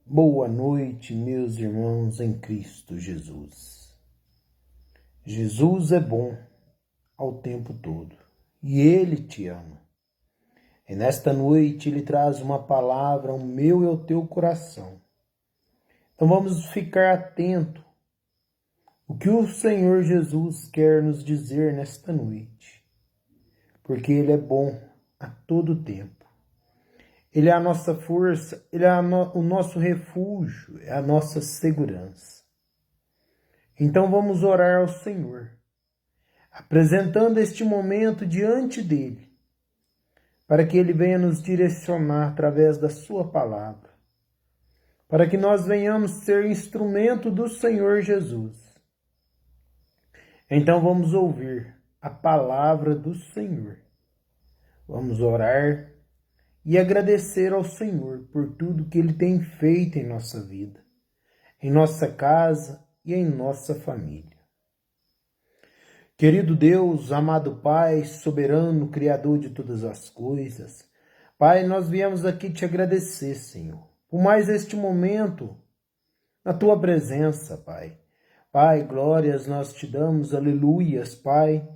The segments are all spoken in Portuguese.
Boa noite, meus irmãos em Cristo Jesus. Jesus é bom ao tempo todo e Ele te ama. E nesta noite Ele traz uma palavra ao meu e ao teu coração. Então vamos ficar atento o que o Senhor Jesus quer nos dizer nesta noite, porque Ele é bom a todo tempo. Ele é a nossa força, Ele é o nosso refúgio, é a nossa segurança. Então vamos orar ao Senhor, apresentando este momento diante dEle, para que Ele venha nos direcionar através da Sua palavra, para que nós venhamos ser instrumento do Senhor Jesus. Então vamos ouvir a palavra do Senhor. Vamos orar e agradecer ao Senhor por tudo que Ele tem feito em nossa vida, em nossa casa e em nossa família. Querido Deus, amado Pai, soberano, Criador de todas as coisas, Pai, nós viemos aqui te agradecer, Senhor, por mais este momento na Tua presença, Pai. Pai, glórias nós te damos, aleluias, Pai.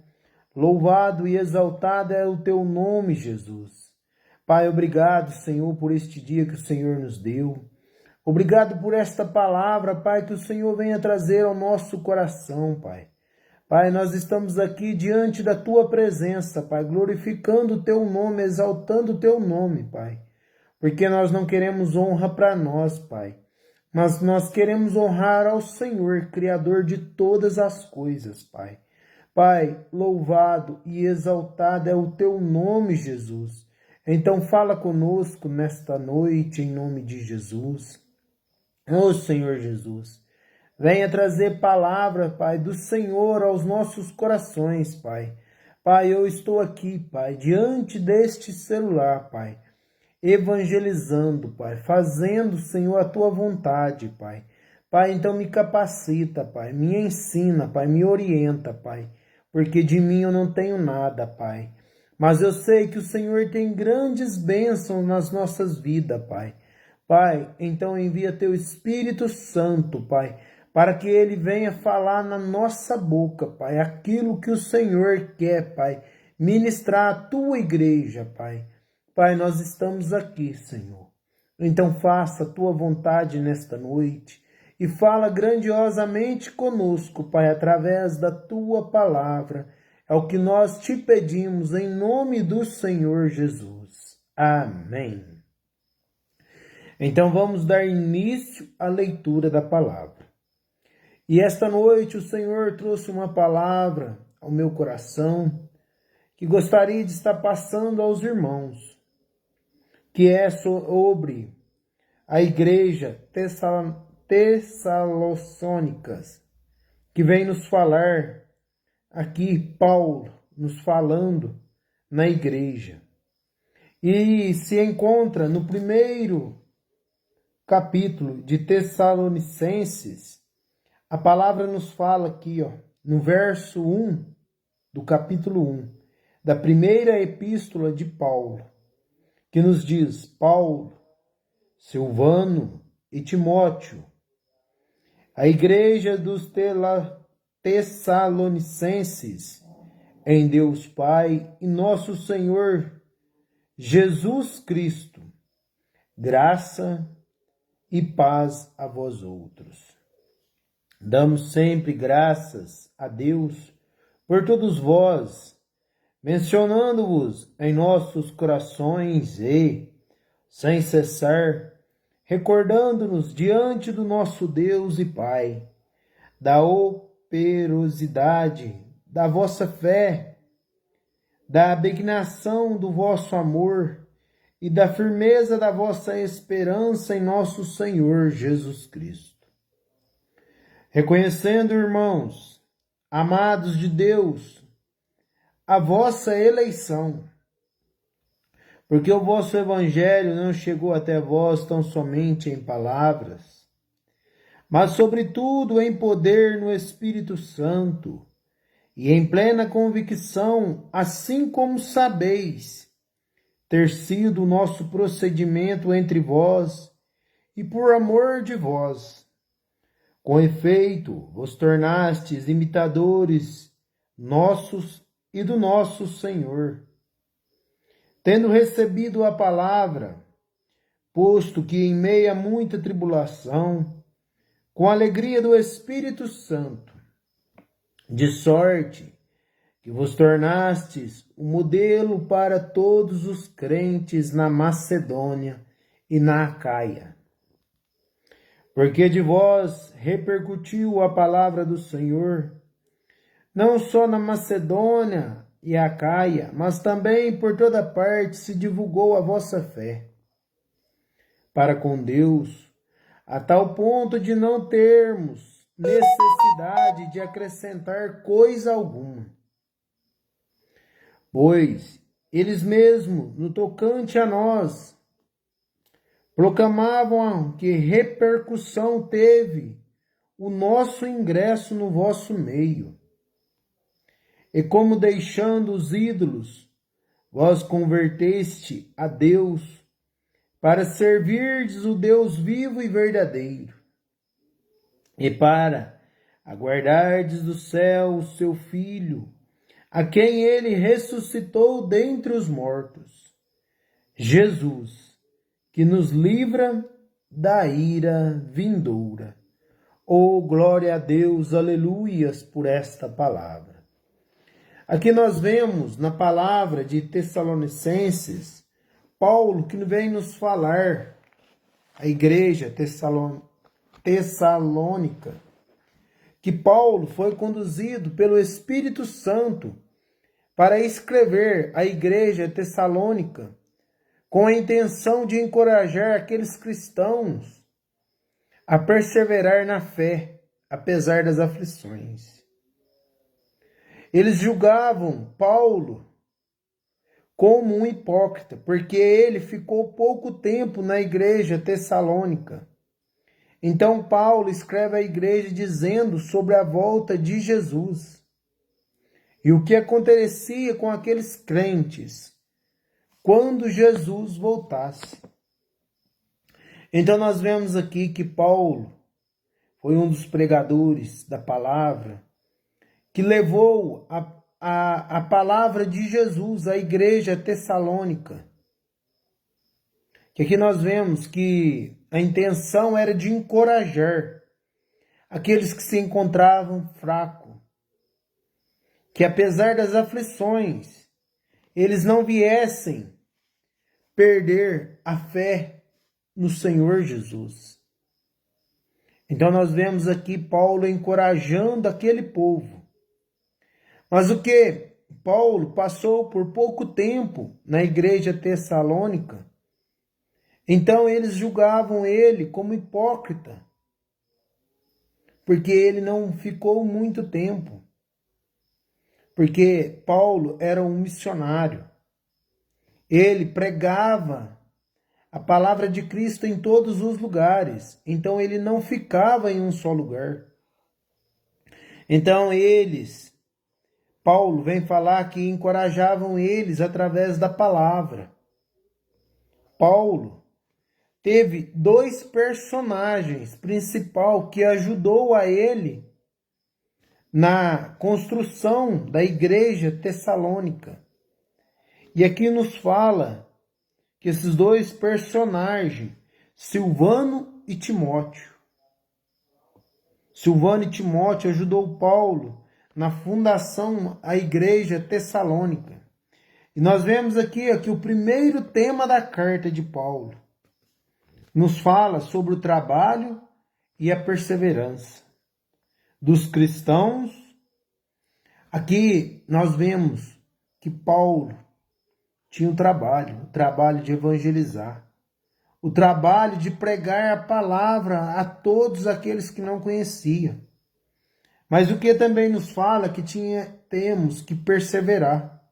Louvado e exaltado é o Teu nome, Jesus. Pai, obrigado, Senhor, por este dia que o Senhor nos deu. Obrigado por esta palavra, Pai, que o Senhor venha trazer ao nosso coração, Pai. Pai, nós estamos aqui diante da Tua presença, Pai, glorificando o Teu nome, exaltando o Teu nome, Pai. Porque nós não queremos honra para nós, Pai, mas nós queremos honrar ao Senhor, Criador de todas as coisas, Pai. Pai, louvado e exaltado é o Teu nome, Jesus. Então fala conosco nesta noite, em nome de Jesus. Ô Senhor Jesus, venha trazer palavra, Pai, do Senhor aos nossos corações, Pai. Pai, eu estou aqui, Pai, diante deste celular, Pai, evangelizando, Pai, fazendo, Senhor, a Tua vontade, Pai. Pai, então me capacita, Pai, me ensina, Pai, me orienta, Pai, porque de mim eu não tenho nada, Pai. Mas eu sei que o Senhor tem grandes bênçãos nas nossas vidas, Pai. Pai, então envia Teu Espírito Santo, Pai, para que Ele venha falar na nossa boca, Pai, aquilo que o Senhor quer, Pai, ministrar a Tua igreja, Pai. Pai, nós estamos aqui, Senhor. Então faça a Tua vontade nesta noite e fala grandiosamente conosco, Pai, através da Tua palavra. É o que nós te pedimos em nome do Senhor Jesus. Amém. Então vamos dar início à leitura da palavra. E esta noite o Senhor trouxe uma palavra ao meu coração que gostaria de estar passando aos irmãos, que é sobre a igreja tessalônicas, que vem nos falar aqui Paulo nos falando na igreja. E se encontra no primeiro capítulo de Tessalonicenses. A palavra nos fala aqui, no verso 1 do capítulo 1, da primeira epístola de Paulo, que nos diz: Paulo, Silvano e Timóteo, a igreja dos Tessalonicenses, em Deus Pai e nosso Senhor Jesus Cristo, graça e paz a vós outros. Damos sempre graças a Deus por todos vós, mencionando-vos em nossos corações e, sem cessar, recordando-nos diante do nosso Deus e Pai, da operosidade da vossa fé, da abnegação do vosso amor e da firmeza da vossa esperança em nosso Senhor Jesus Cristo. Reconhecendo, irmãos, amados de Deus, a vossa eleição, porque o vosso evangelho não chegou até vós tão somente em palavras, mas sobretudo em poder no Espírito Santo e em plena convicção, assim como sabeis ter sido o nosso procedimento entre vós e por amor de vós. Com efeito, vos tornastes imitadores nossos e do nosso Senhor, tendo recebido a palavra, posto que em meio a muita tribulação, com a alegria do Espírito Santo, de sorte que vos tornastes o modelo para todos os crentes na Macedônia e na Acaia. Porque de vós repercutiu a palavra do Senhor, não só na Macedônia e Acaia, mas também por toda parte se divulgou a vossa fé para com Deus, a tal ponto de não termos necessidade de acrescentar coisa alguma. Pois eles mesmos, no tocante a nós, proclamavam que repercussão teve o nosso ingresso no vosso meio. E como deixando os ídolos, vós converteste a Deus, para servirdes o Deus vivo e verdadeiro, e para aguardardes do céu o seu Filho, a quem ele ressuscitou dentre os mortos, Jesus, que nos livra da ira vindoura. Oh, glória a Deus, aleluias por esta palavra. Aqui nós vemos na palavra de Tessalonicenses, Paulo que vem nos falar, a igreja tessalônica, que Paulo foi conduzido pelo Espírito Santo para escrever a igreja tessalônica com a intenção de encorajar aqueles cristãos a perseverar na fé, apesar das aflições. Eles julgavam Paulo como um hipócrita, porque ele ficou pouco tempo na igreja tessalônica. Então Paulo escreve à igreja dizendo sobre a volta de Jesus e o que acontecia com aqueles crentes quando Jesus voltasse. Então nós vemos aqui que Paulo foi um dos pregadores da palavra que levou a palavra de Jesus à igreja tessalônica. Que aqui nós vemos que a intenção era de encorajar aqueles que se encontravam fracos, que apesar das aflições, eles não viessem perder a fé no Senhor Jesus. Então nós vemos aqui Paulo encorajando aquele povo. Mas o que Paulo passou por pouco tempo na igreja tessalônica, então eles julgavam ele como hipócrita, porque ele não ficou muito tempo. Porque Paulo era um missionário. Ele pregava a palavra de Cristo em todos os lugares. Então ele não ficava em um só lugar. Então Paulo vem falar que encorajavam eles através da palavra. Paulo teve dois personagens principais que ajudou a ele na construção da igreja tessalônica. E aqui nos fala que esses dois personagens, Silvano e Timóteo. Silvano e Timóteo ajudou Paulo na fundação da igreja tessalônica. E nós vemos aqui que o primeiro tema da carta de Paulo nos fala sobre o trabalho e a perseverança dos cristãos. Aqui nós vemos que Paulo tinha o trabalho de evangelizar, o trabalho de pregar a palavra a todos aqueles que não conheciam. Mas o que também nos fala que temos que perseverar.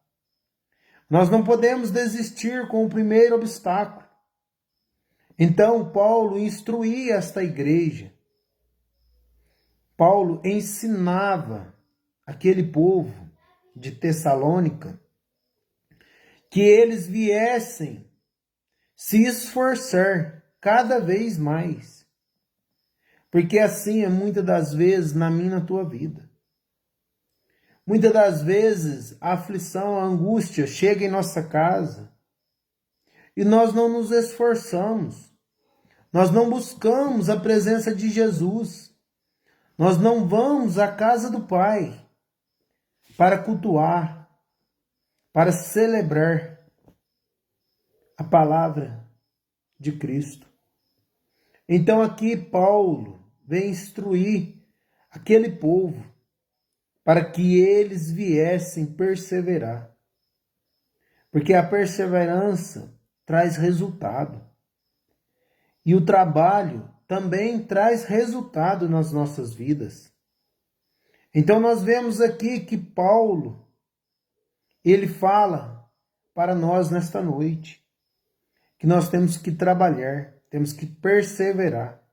Nós não podemos desistir com o primeiro obstáculo. Então Paulo instruía esta igreja. Paulo ensinava aquele povo de Tessalônica que eles viessem se esforçar cada vez mais. Porque assim é muitas das vezes na minha e na tua vida. Muitas das vezes a aflição, a angústia chega em nossa casa e nós não nos esforçamos. Nós não buscamos a presença de Jesus. Nós não vamos à casa do Pai para cultuar, para celebrar a palavra de Cristo. Então aqui Paulo vem instruir aquele povo para que eles viessem perseverar. Porque a perseverança traz resultado. E o trabalho também traz resultado nas nossas vidas. Então nós vemos aqui que Paulo, ele fala para nós nesta noite, que nós temos que trabalhar, temos que perseverar.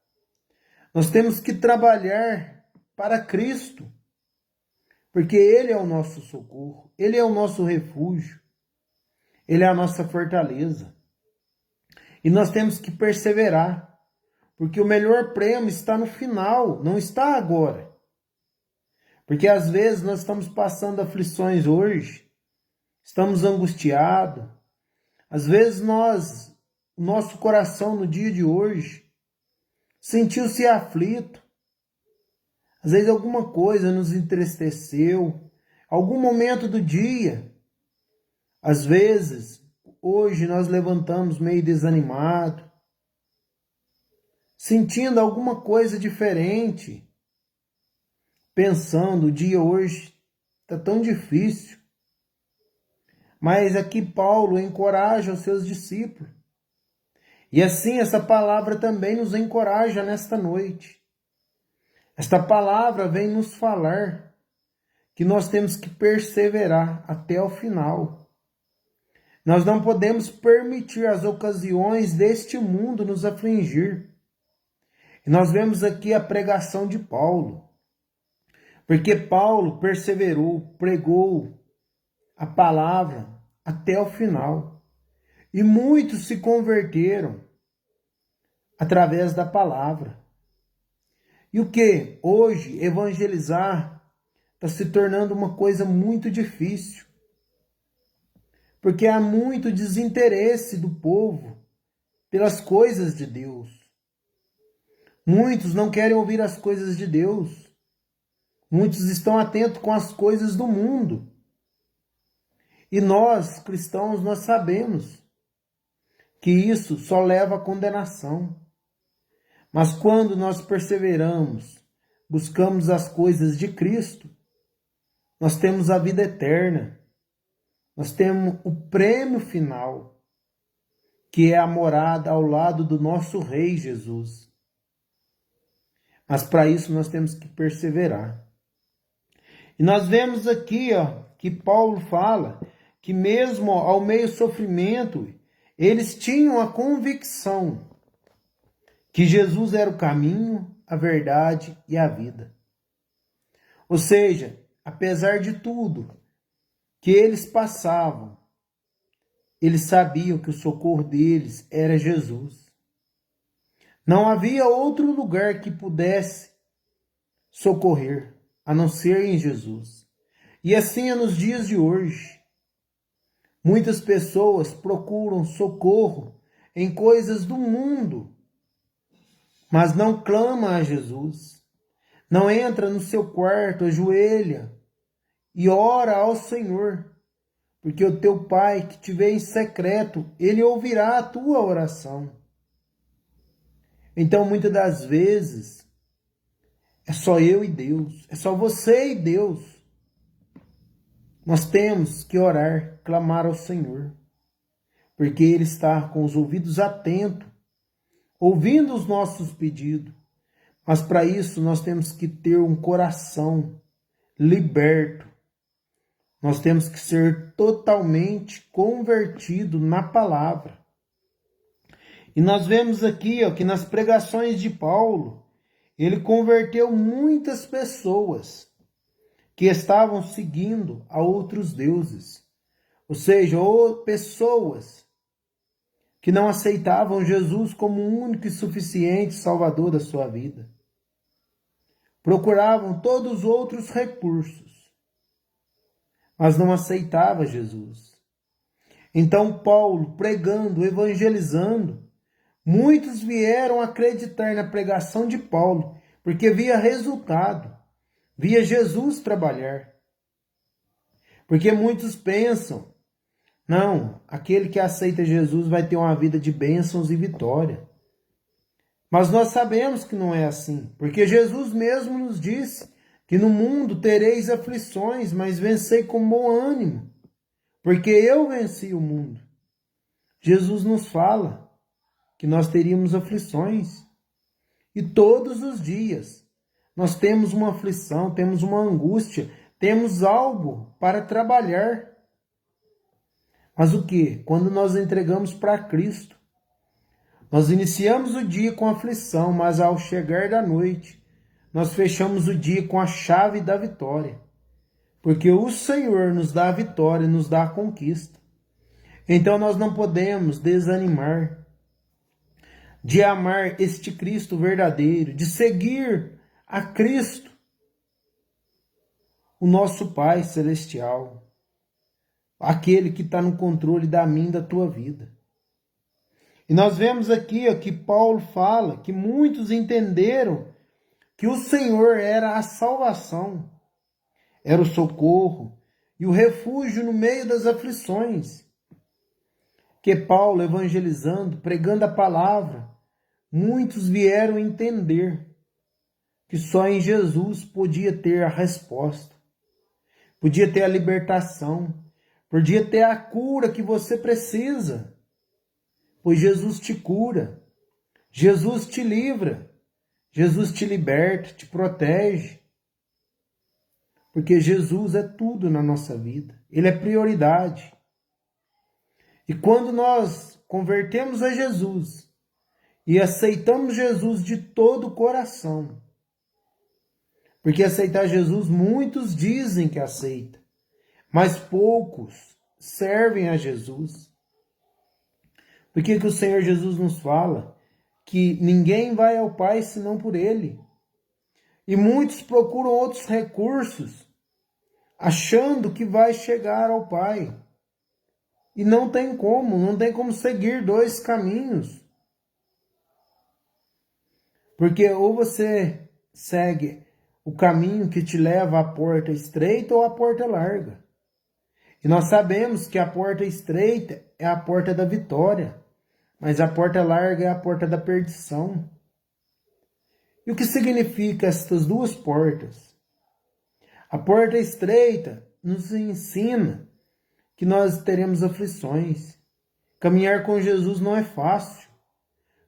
Nós temos que trabalhar para Cristo, porque Ele é o nosso socorro, Ele é o nosso refúgio, Ele é a nossa fortaleza. E nós temos que perseverar, porque o melhor prêmio está no final, não está agora. Porque às vezes nós estamos passando aflições hoje, estamos angustiados, às vezes o nosso coração no dia de hoje sentiu-se aflito, às vezes alguma coisa nos entristeceu, algum momento do dia, às vezes hoje nós levantamos meio desanimado, sentindo alguma coisa diferente, pensando, o dia hoje está tão difícil. Mas aqui Paulo encoraja os seus discípulos. E assim essa palavra também nos encoraja nesta noite. Esta palavra vem nos falar que nós temos que perseverar até o final. Nós não podemos permitir as ocasiões deste mundo nos afligir. E nós vemos aqui a pregação de Paulo. Porque Paulo perseverou, pregou a palavra até o final. E muitos se converteram através da palavra. E o que? Hoje, evangelizar está se tornando uma coisa muito difícil. Porque há muito desinteresse do povo pelas coisas de Deus. Muitos não querem ouvir as coisas de Deus. Muitos estão atentos com as coisas do mundo. E nós, cristãos, nós sabemos que isso só leva à condenação. Mas quando nós perseveramos, buscamos as coisas de Cristo, nós temos a vida eterna. Nós temos o prêmio final, que é a morada ao lado do nosso Rei Jesus. Mas para isso nós temos que perseverar. E nós vemos aqui que Paulo fala que mesmo ao meio do sofrimento, eles tinham a convicção que Jesus era o caminho, a verdade e a vida. Ou seja, apesar de tudo que eles passavam, eles sabiam que o socorro deles era Jesus. Não havia outro lugar que pudesse socorrer, a não ser em Jesus. E assim é nos dias de hoje. Muitas pessoas procuram socorro em coisas do mundo, mas não clamam a Jesus. Não entra no seu quarto, ajoelha e ora ao Senhor, porque o teu Pai que te vê em secreto, Ele ouvirá a tua oração. Então, muitas das vezes, é só eu e Deus, é só você e Deus. Nós temos que orar, clamar ao Senhor, porque Ele está com os ouvidos atentos, ouvindo os nossos pedidos. Mas para isso nós temos que ter um coração liberto. Nós temos que ser totalmente convertido na palavra. E nós vemos aqui que nas pregações de Paulo, ele converteu muitas pessoas que estavam seguindo a outros deuses. Ou seja, pessoas que não aceitavam Jesus como o único e suficiente Salvador da sua vida. Procuravam todos os outros recursos, mas não aceitava Jesus. Então Paulo, pregando, evangelizando, muitos vieram acreditar na pregação de Paulo, porque via resultado, via Jesus trabalhar. Porque muitos pensam, não, aquele que aceita Jesus vai ter uma vida de bênçãos e vitória. Mas nós sabemos que não é assim, porque Jesus mesmo nos disse que no mundo tereis aflições, mas vencei com bom ânimo, porque eu venci o mundo. Jesus nos fala que nós teríamos aflições, e todos os dias nós temos uma aflição, temos uma angústia, temos algo para trabalhar. Mas o que? Quando nós entregamos para Cristo, nós iniciamos o dia com aflição, mas ao chegar da noite, nós fechamos o dia com a chave da vitória. Porque o Senhor nos dá a vitória, nos dá a conquista. Então nós não podemos desanimar de amar este Cristo verdadeiro, de seguir a Cristo, o nosso Pai Celestial, aquele que está no controle da minha e da tua vida. E nós vemos aqui ó, que Paulo fala que muitos entenderam que o Senhor era a salvação, era o socorro e o refúgio no meio das aflições. Que Paulo, evangelizando, pregando a palavra, muitos vieram entender que só em Jesus podia ter a resposta, podia ter a libertação, podia ter a cura que você precisa. Pois Jesus te cura, Jesus te livra, Jesus te liberta, te protege. Porque Jesus é tudo na nossa vida, Ele é prioridade. E quando nós convertemos a Jesus e aceitamos Jesus de todo o coração, porque aceitar Jesus muitos dizem que aceita, mas poucos servem a Jesus. Por que o Senhor Jesus nos fala? Que ninguém vai ao Pai senão por Ele. E muitos procuram outros recursos, achando que vai chegar ao Pai. E não tem como seguir dois caminhos. Porque ou você segue o caminho que te leva à porta estreita ou à porta larga. E nós sabemos que a porta estreita é a porta da vitória. Mas a porta larga é a porta da perdição. E o que significa estas duas portas? A porta estreita nos ensina que nós teremos aflições. Caminhar com Jesus não é fácil.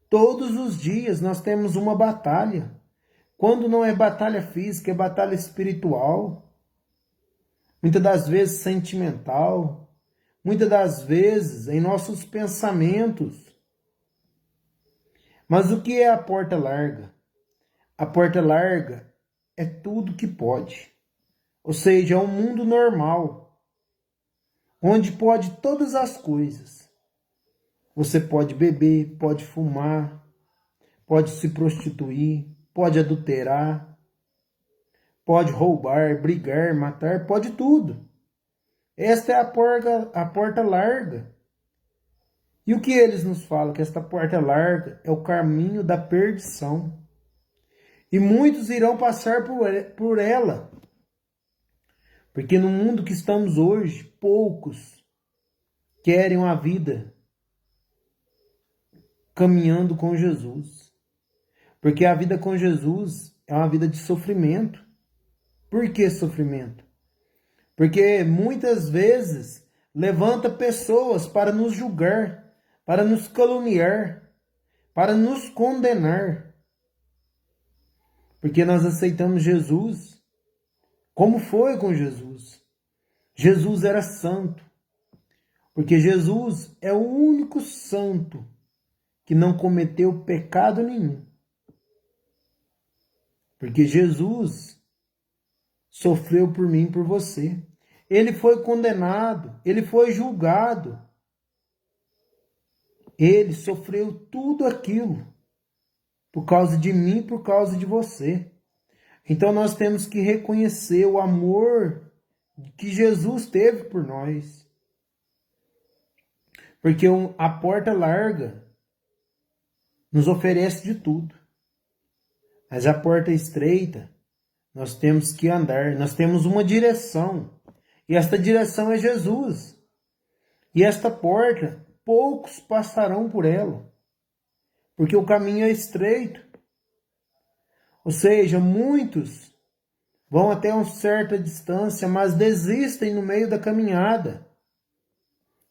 Todos os dias nós temos uma batalha. Quando não é batalha física, é batalha espiritual. Muitas das vezes sentimental. Muitas das vezes em nossos pensamentos. Mas o que é a porta larga? A porta larga é tudo que pode. Ou seja, é um mundo normal, onde pode todas as coisas. Você pode beber, pode fumar, pode se prostituir, pode adulterar, pode roubar, brigar, matar, pode tudo. Esta é a porta larga. E o que eles nos falam? Que esta porta larga é o caminho da perdição. E muitos irão passar por ela. Porque no mundo que estamos hoje, poucos querem uma vida caminhando com Jesus. Porque a vida com Jesus é uma vida de sofrimento. Por que sofrimento? Porque muitas vezes levanta pessoas para nos julgar, para nos caluniar, para nos condenar. Porque nós aceitamos Jesus. Como foi com Jesus? Jesus era santo. Porque Jesus é o único santo que não cometeu pecado nenhum. Porque Jesus sofreu por mim e por você. Ele foi condenado, ele foi julgado. Ele sofreu tudo aquilo por causa de mim, por causa de você. Então nós temos que reconhecer o amor que Jesus teve por nós. Porque a porta larga nos oferece de tudo. Mas a porta estreita, nós temos que andar, nós temos uma direção. E esta direção é Jesus. E esta porta, poucos passarão por ela. Porque o caminho é estreito. Ou seja, muitos vão até uma certa distância, mas desistem no meio da caminhada.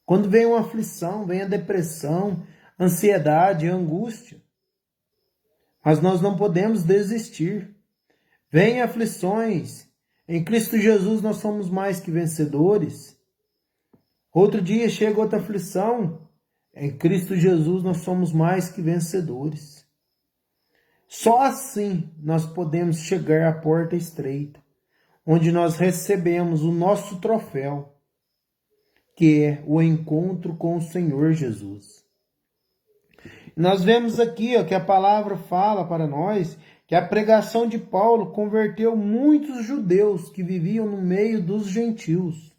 Quando vem uma aflição, vem a depressão, ansiedade, angústia. Mas nós não podemos desistir. Vem aflições. Em Cristo Jesus nós somos mais que vencedores. Outro dia chega outra aflição. Em Cristo Jesus nós somos mais que vencedores. Só assim nós podemos chegar à porta estreita, onde nós recebemos o nosso troféu, que é o encontro com o Senhor Jesus. Nós vemos aqui que a palavra fala para nós que a pregação de Paulo converteu muitos judeus que viviam no meio dos gentios.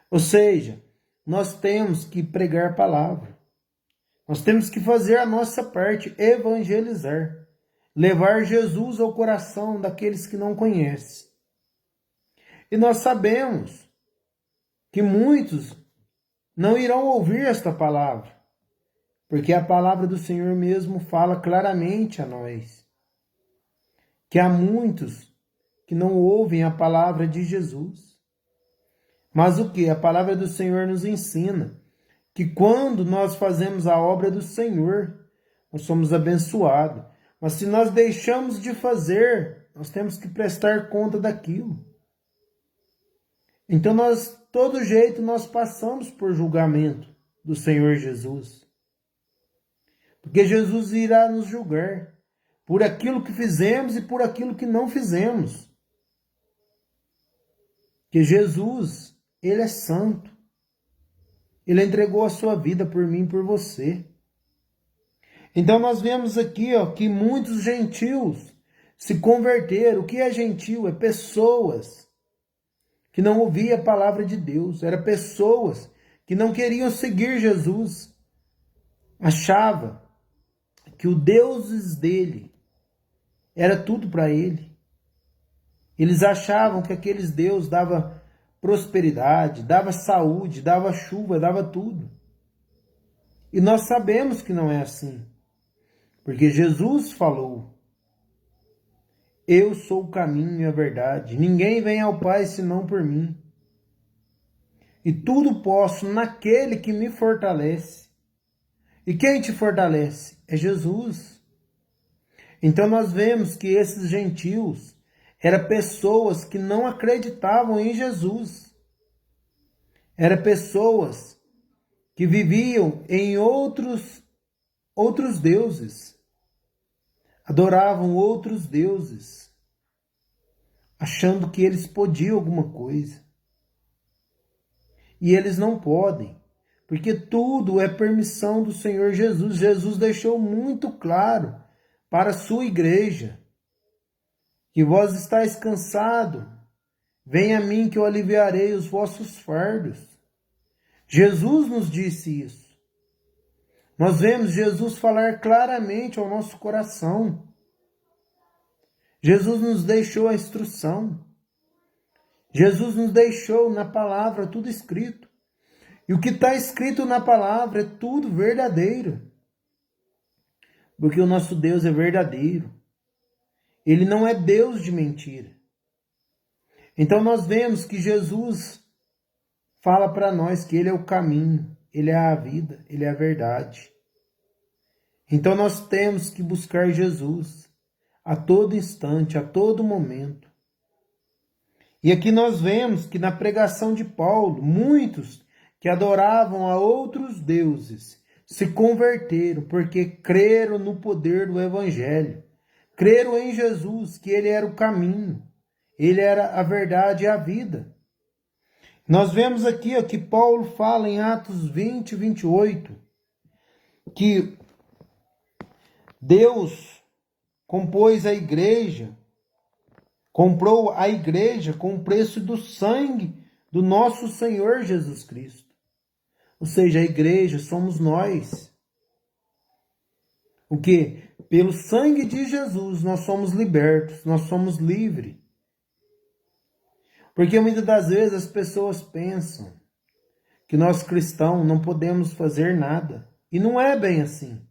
Ou seja, nós temos que pregar a palavra. Nós temos que fazer a nossa parte, evangelizar, levar Jesus ao coração daqueles que não conhecem. E nós sabemos que muitos não irão ouvir esta palavra, porque a palavra do Senhor mesmo fala claramente a nós, que há muitos que não ouvem a palavra de Jesus. Mas o que? A palavra do Senhor nos ensina que quando nós fazemos a obra do Senhor, nós somos abençoados. Mas se nós deixamos de fazer, nós temos que prestar conta daquilo. Então, todo jeito, nós passamos por julgamento do Senhor Jesus. Porque Jesus irá nos julgar por aquilo que fizemos e por aquilo que não fizemos. Que Jesus, Ele é santo. Ele entregou a sua vida por mim e por você. Então nós vemos aqui que muitos gentios se converteram. O que é gentio? É pessoas que não ouviam a palavra de Deus. Eram pessoas que não queriam seguir Jesus. Achava que o Deus dele era tudo para ele. Eles achavam que aqueles deuses davam prosperidade, dava saúde, dava chuva, dava tudo. E nós sabemos que não é assim. Porque Jesus falou: eu sou o caminho e a verdade. Ninguém vem ao Pai senão por mim. E tudo posso naquele que me fortalece. E quem te fortalece? É Jesus. Então nós vemos que esses gentios eram pessoas que não acreditavam em Jesus. Eram pessoas que viviam em outros deuses. Adoravam outros deuses, achando que eles podiam alguma coisa. E eles não podem, porque tudo é permissão do Senhor Jesus. Jesus deixou muito claro para a sua igreja que vós estáis cansado, venha a mim que eu aliviarei os vossos fardos. Jesus nos disse isso. Nós vemos Jesus falar claramente ao nosso coração. Jesus nos deixou a instrução. Jesus nos deixou na palavra tudo escrito. E o que está escrito na palavra é tudo verdadeiro. Porque o nosso Deus é verdadeiro. Ele não é Deus de mentira. Então nós vemos que Jesus fala para nós que Ele é o caminho, Ele é a vida, Ele é a verdade. Então nós temos que buscar Jesus a todo instante, a todo momento. E aqui nós vemos que na pregação de Paulo, muitos que adoravam a outros deuses se converteram porque creram no poder do Evangelho. Creram em Jesus, que Ele era o caminho, Ele era a verdade e a vida. Nós vemos aqui que Paulo fala em Atos 20, 28, que Deus compôs a igreja, comprou a igreja com o preço do sangue do nosso Senhor Jesus Cristo. Ou seja, a igreja somos nós. O que? Pelo sangue de Jesus nós somos libertos, nós somos livres. Porque muitas das vezes as pessoas pensam que nós cristãos não podemos fazer nada. E não é bem assim.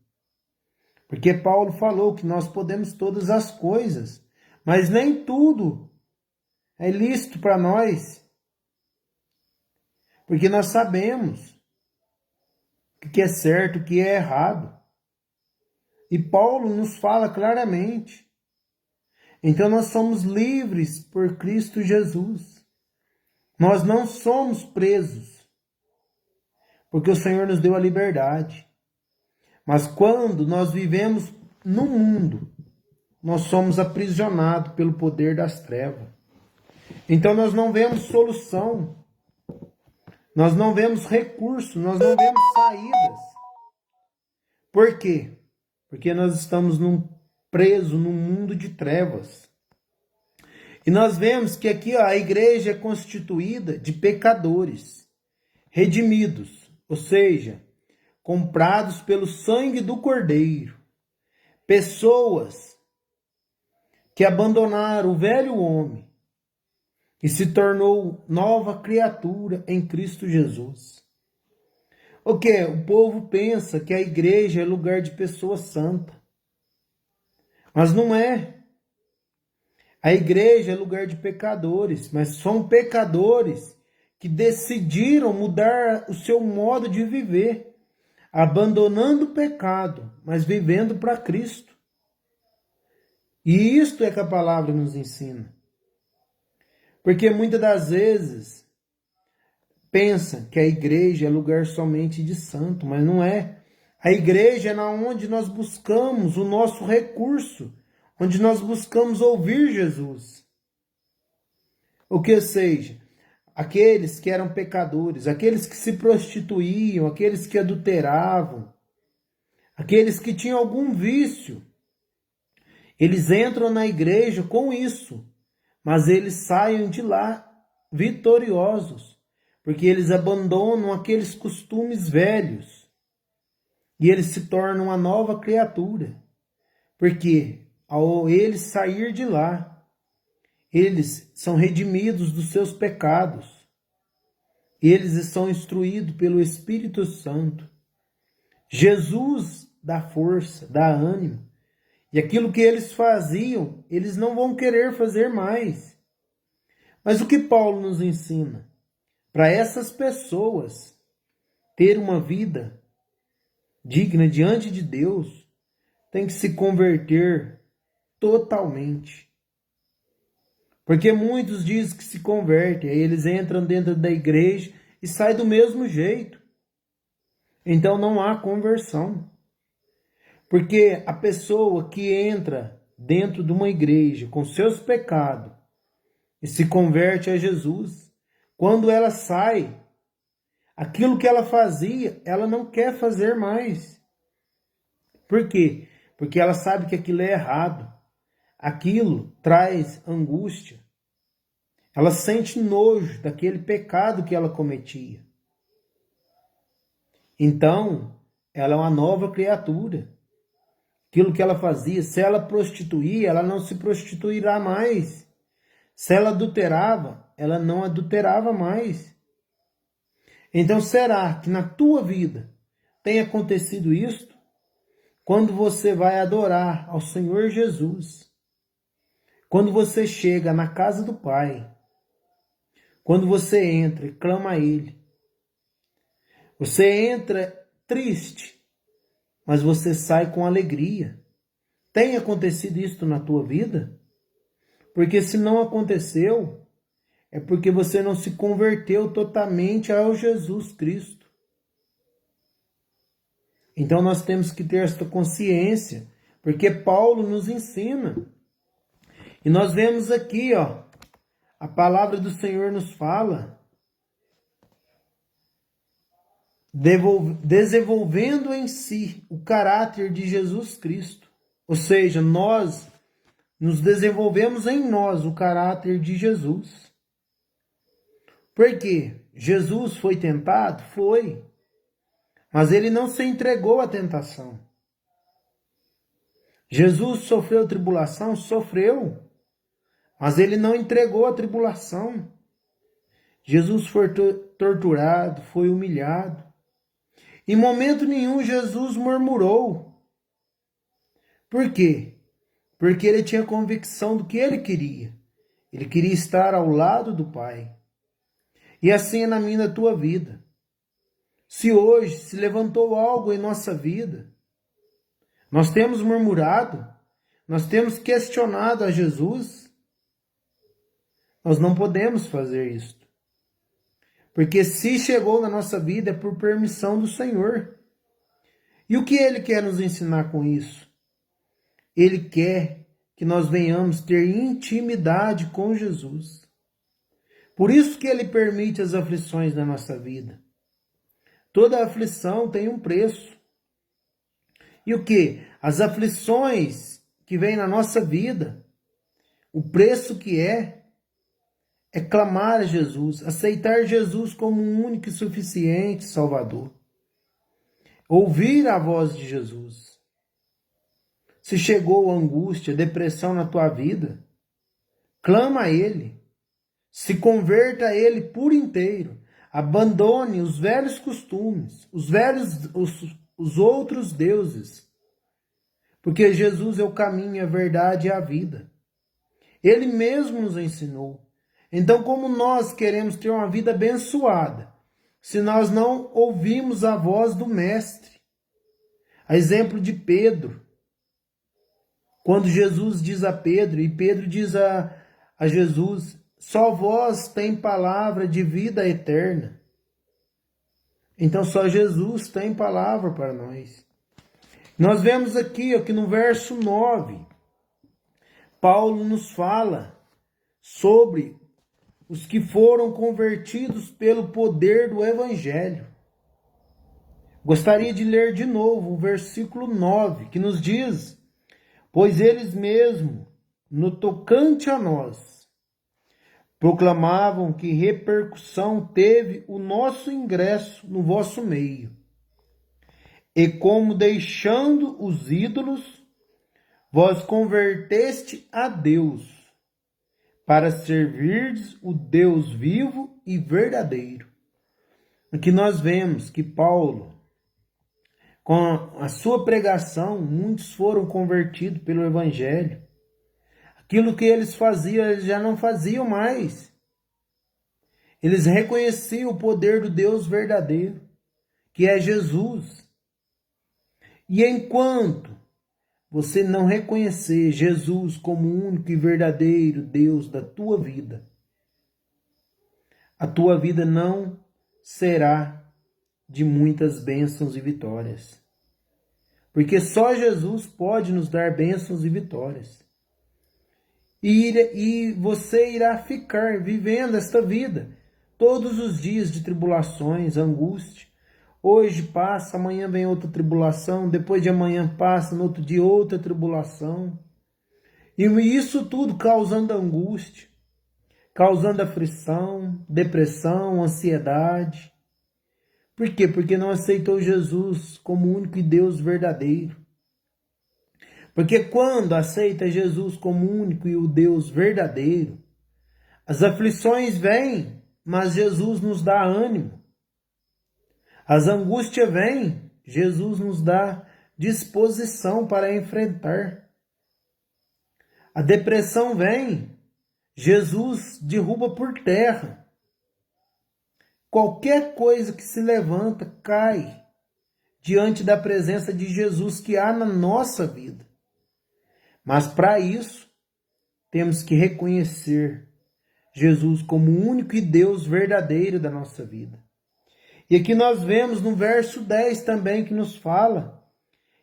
Porque Paulo falou que nós podemos todas as coisas, mas nem tudo é lícito para nós. Porque nós sabemos o que é certo, o que é errado. E Paulo nos fala claramente. Então nós somos livres por Cristo Jesus. Nós não somos presos, porque o Senhor nos deu a liberdade. Mas quando nós vivemos no mundo, nós somos aprisionados pelo poder das trevas. Então nós não vemos solução, nós não vemos recurso, nós não vemos saídas. Por quê? Porque nós estamos presos num mundo de trevas. E nós vemos que aqui a igreja é constituída de pecadores, redimidos, ou seja, comprados pelo sangue do Cordeiro. Pessoas que abandonaram o velho homem e se tornou nova criatura em Cristo Jesus. O que? O povo pensa que a igreja é lugar de pessoa santa. Mas não é. A igreja é lugar de pecadores, mas são pecadores que decidiram mudar o seu modo de viver, abandonando o pecado, mas vivendo para Cristo. E isto é que a palavra nos ensina. Porque muitas das vezes pensa que a igreja é lugar somente de santo, mas não é. A igreja é onde nós buscamos o nosso recurso, onde nós buscamos ouvir Jesus. O que seja, aqueles que eram pecadores, aqueles que se prostituíam, aqueles que adulteravam, aqueles que tinham algum vício, eles entram na igreja com isso, mas eles saem de lá vitoriosos, porque eles abandonam aqueles costumes velhos e eles se tornam uma nova criatura. Porque ao eles sair de lá, eles são redimidos dos seus pecados. Eles são instruídos pelo Espírito Santo. Jesus dá força, dá ânimo. E aquilo que eles faziam, eles não vão querer fazer mais. Mas o que Paulo nos ensina? Para essas pessoas ter uma vida digna diante de Deus, tem que se converter totalmente. Porque muitos dizem que se convertem, aí eles entram dentro da igreja e saem do mesmo jeito. Então não há conversão. Porque a pessoa que entra dentro de uma igreja com seus pecados e se converte a Jesus, quando ela sai, aquilo que ela fazia, ela não quer fazer mais. Por quê? Porque ela sabe que aquilo é errado. Aquilo traz angústia. Ela sente nojo daquele pecado que ela cometia. Então, ela é uma nova criatura. Aquilo que ela fazia, se ela prostituía, ela não se prostituirá mais. Se ela adulterava, ela não adulterava mais. Então, será que na tua vida tem acontecido isto? Quando você vai adorar ao Senhor Jesus, quando você chega na casa do Pai, quando você entra e clama a Ele, você entra triste, mas você sai com alegria. Tem acontecido isso na tua vida? Porque se não aconteceu, é porque você não se converteu totalmente ao Jesus Cristo. Então nós temos que ter esta consciência, porque Paulo nos ensina. E nós vemos aqui, a palavra do Senhor nos fala desenvolvendo em si o caráter de Jesus Cristo. Ou seja, nós nos desenvolvemos em nós o caráter de Jesus. Por quê? Jesus foi tentado? Foi. Mas ele não se entregou à tentação. Jesus sofreu tribulação? Sofreu. Mas ele não entregou a tribulação. Jesus foi torturado, foi humilhado. Em momento nenhum Jesus murmurou. Por quê? Porque ele tinha convicção do que ele queria. Ele queria estar ao lado do Pai. E assim é na minha e na tua vida. Se hoje se levantou algo em nossa vida, nós temos murmurado, nós temos questionado a Jesus, nós não podemos fazer isso. Porque se chegou na nossa vida é por permissão do Senhor. E o que Ele quer nos ensinar com isso? Ele quer que nós venhamos ter intimidade com Jesus. Por isso que Ele permite as aflições na nossa vida. Toda aflição tem um preço. E o que? As aflições que vêm na nossa vida, o preço que é clamar a Jesus, aceitar Jesus como um único e suficiente Salvador. Ouvir a voz de Jesus. Se chegou a angústia, depressão na tua vida, clama a Ele. Se converta a Ele por inteiro. Abandone os velhos costumes, os outros deuses. Porque Jesus é o caminho, a verdade e a vida. Ele mesmo nos ensinou. Então, como nós queremos ter uma vida abençoada, se nós não ouvimos a voz do Mestre? A exemplo de Pedro. Quando Jesus diz a Pedro, e Pedro diz a Jesus, só vós tem palavra de vida eterna. Então só Jesus tem palavra para nós. Nós vemos aqui que no verso 9, Paulo nos fala sobre os que foram convertidos pelo poder do Evangelho. Gostaria de ler de novo o versículo 9, que nos diz: pois eles mesmos, no tocante a nós, proclamavam que repercussão teve o nosso ingresso no vosso meio. E como deixando os ídolos, vós converteste a Deus, para servirdes o Deus vivo e verdadeiro. Aqui nós vemos que Paulo, com a sua pregação, muitos foram convertidos pelo Evangelho. Aquilo que eles faziam, eles já não faziam mais. Eles reconheciam o poder do Deus verdadeiro, que é Jesus. E enquanto você não reconhecer Jesus como o único e verdadeiro Deus da tua vida, a tua vida não será de muitas bênçãos e vitórias. Porque só Jesus pode nos dar bênçãos e vitórias. E você irá ficar vivendo esta vida todos os dias de tribulações, angústia. Hoje passa, amanhã vem outra tribulação, depois de amanhã passa, no outro dia outra tribulação. E isso tudo causando angústia, causando aflição, depressão, ansiedade. Por quê? Porque não aceitou Jesus como o único Deus verdadeiro. Porque quando aceita Jesus como único e o Deus verdadeiro, as aflições vêm, mas Jesus nos dá ânimo. As angústias vêm, Jesus nos dá disposição para enfrentar. A depressão vem, Jesus derruba por terra. Qualquer coisa que se levanta cai diante da presença de Jesus que há na nossa vida. Mas para isso, temos que reconhecer Jesus como o único e Deus verdadeiro da nossa vida. E aqui nós vemos no verso 10 também que nos fala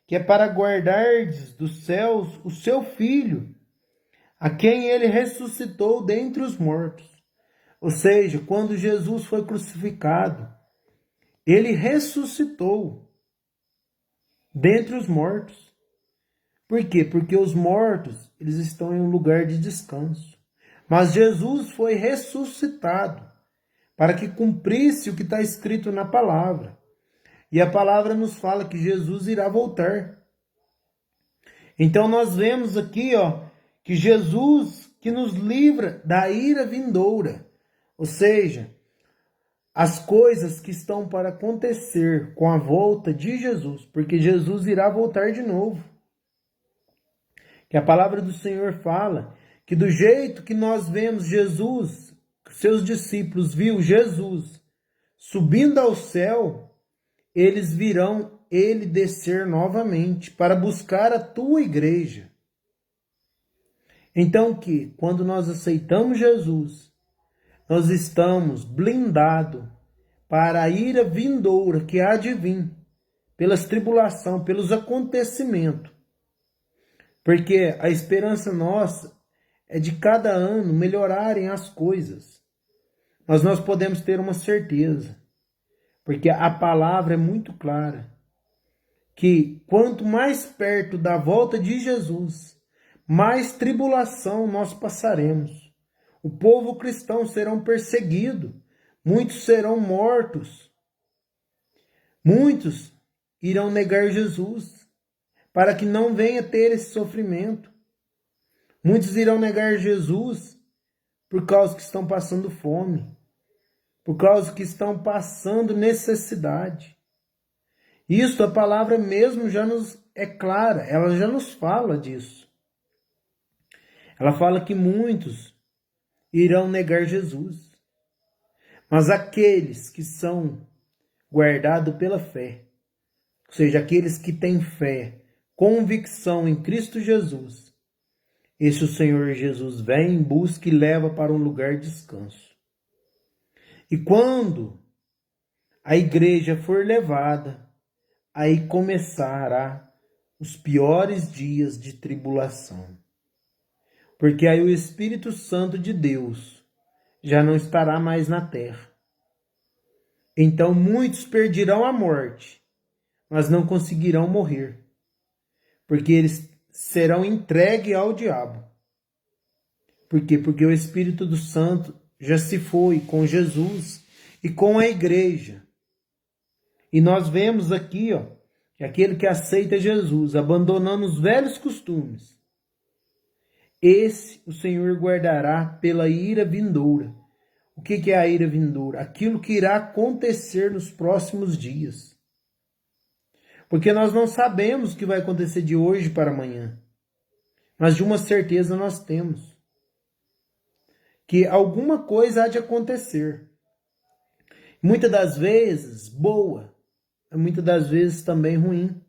que é para guardardes dos céus o seu Filho, a quem ele ressuscitou dentre os mortos. Ou seja, quando Jesus foi crucificado, Ele ressuscitou dentre os mortos. Por quê? Porque os mortos, eles estão em um lugar de descanso. Mas Jesus foi ressuscitado para que cumprisse o que está escrito na palavra. E a palavra nos fala que Jesus irá voltar. Então nós vemos aqui, que Jesus que nos livra da ira vindoura. Ou seja, as coisas que estão para acontecer com a volta de Jesus, porque Jesus irá voltar de novo. Que a palavra do Senhor fala que do jeito que nós vemos Jesus, seus discípulos viu Jesus subindo ao céu, eles virão ele descer novamente para buscar a tua igreja. Então que quando nós aceitamos Jesus, nós estamos blindados para a ira vindoura que há de vir, pelas tribulações, pelos acontecimentos. Porque a esperança nossa é de cada ano melhorarem as coisas. Mas nós podemos ter uma certeza, porque a palavra é muito clara, que quanto mais perto da volta de Jesus, mais tribulação nós passaremos. O povo cristão serão perseguidos, muitos serão mortos, muitos irão negar Jesus, para que não venha ter esse sofrimento. Muitos irão negar Jesus por causa que estão passando fome, por causa que estão passando necessidade. Isso a palavra mesmo já nos é clara, ela já nos fala disso. Ela fala que muitos irão negar Jesus. Mas aqueles que são guardados pela fé, ou seja, aqueles que têm fé, convicção em Cristo Jesus, esse o Senhor Jesus vem, busca e leva para um lugar de descanso. E quando a igreja for levada, aí começará os piores dias de tribulação. Porque aí o Espírito Santo de Deus já não estará mais na terra. Então muitos perderão a morte, mas não conseguirão morrer, porque eles serão entregues ao diabo. Por quê? Porque o Espírito do Santo já se foi com Jesus e com a igreja. E nós vemos aqui, que aquele que aceita Jesus, abandonando os velhos costumes, esse o Senhor guardará pela ira vindoura. O que é a ira vindoura? Aquilo que irá acontecer nos próximos dias. Porque nós não sabemos o que vai acontecer de hoje para amanhã. Mas de uma certeza nós temos. Que alguma coisa há de acontecer. Muitas das vezes boa, muitas das vezes também ruim.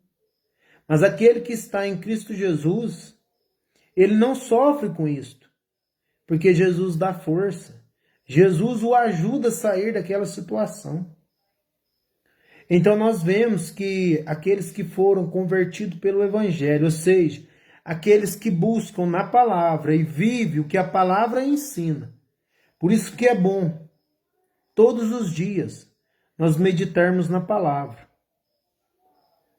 Mas aquele que está em Cristo Jesus, ele não sofre com isto, porque Jesus dá força. Jesus o ajuda a sair daquela situação. Então nós vemos que aqueles que foram convertidos pelo Evangelho, ou seja, aqueles que buscam na palavra e vivem o que a palavra ensina. Por isso que é bom, todos os dias, nós meditarmos na palavra.